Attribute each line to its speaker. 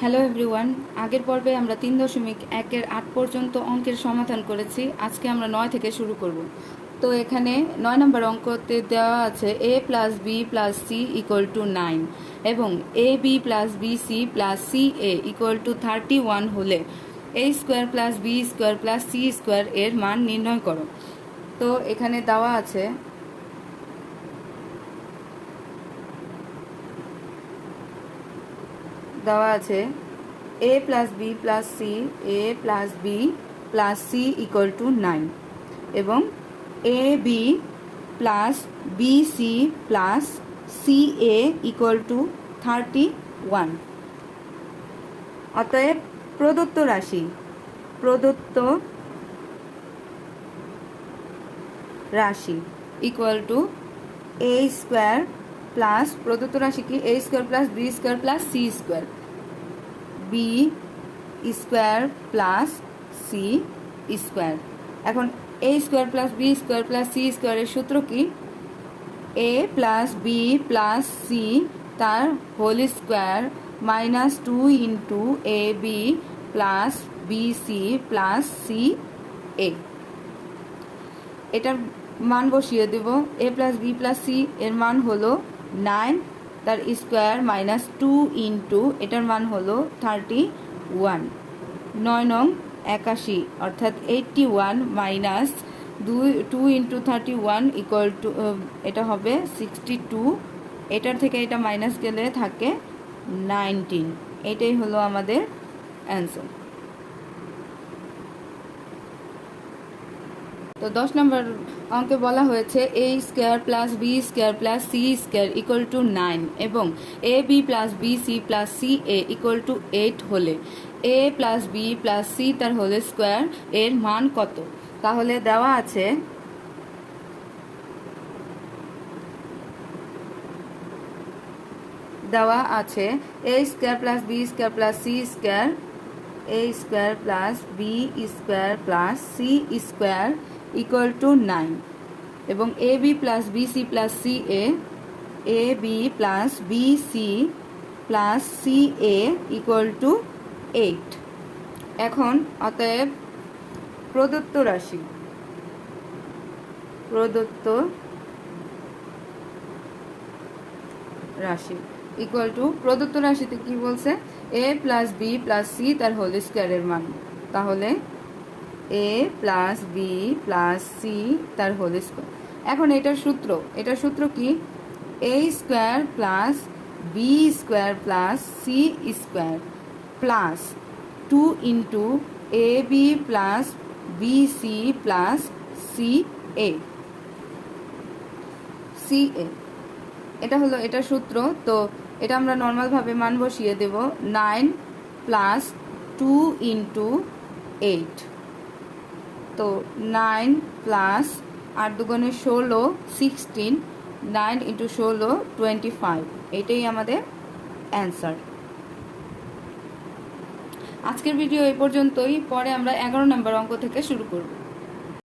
Speaker 1: Hello everyone, আগের পর্বে আমরা 3.1-8 পর্যন্ত অঙ্কের সমাধান করেছি। আজকে আমরা 9 থেকে শুরু করব। তো এখানে 9 নম্বর অঙ্কতে দেওয়া আছে a plus B plus C equal to 9 এবং A B plus B C plus C A equal to 31 হলে a square plus B square plus C square এর মান নির্ণয় করো। তো এখানে দেওয়া আছে a plus B plus C plus C equal to 9 এবং A B plus B C plus C A equal to 31। অতএব প্রদত্ত রাশি equal to A square plus প্রদত্ত রাশি কি A square plus B square plus C square, B square plus C square. এখন A square plus B square plus C স্কোয়ারের সূত্র কি? A plus B plus C তার whole square minus 2 into A B plus B C plus C A. এটার মান বসিয়ে দেব। A plus B plus C এর মান হলো 9, তার স্কোয়ার মাইনাস 2 ইন্টু এটার মান হলো 31। 9 নং 81 অর্থাৎ 81 মাইনাস 2 ইন্টু 31 ইকুয়াল টু এটা হবে 62। এটার থেকে এটা মাইনাস গেলে থাকে 19। এটাই হলো আমাদের অ্যান্সার। তো 10 নম্বর অঙ্কে বলা হয়েছে a square plus B square plus C square equal to 9 এবং A B plus B C plus C A equal to 8 হলে a plus B plus C তার হোল স্কোয়ার এর মান কত? তাহলে দেওয়া আছে a square plus B square plus C square, a square plus B square plus C square equal to 9 এবং A B plus B C plus C A B plus B C plus C A equal to 8। এখন অতএব প্রদত্ত রাশি equal two প্রদত্ত রাশিতে কি বলছে? A plus B plus C তার হোল স্কোয়ারের মান। তাহলে A plus B plus C তার হোল স্কোয়ার। এখন এটার সূত্র কি? A square plus B square plus C square plus 2 into A B plus B C plus C A. এটা হলো এটার সূত্র। তো এটা আমরা নর্মালভাবে মান বসিয়ে দেব। 9 প্লাস 2 ইন্টু 8, তো 9 প্লাস 8 দুগুণে 16 16, 9 ইন্টু 16 25। এটাই আমাদের অ্যান্সার। আজকের ভিডিও এই পর্যন্তই। পরে আমরা 11 নম্বর অঙ্ক থেকে শুরু করব।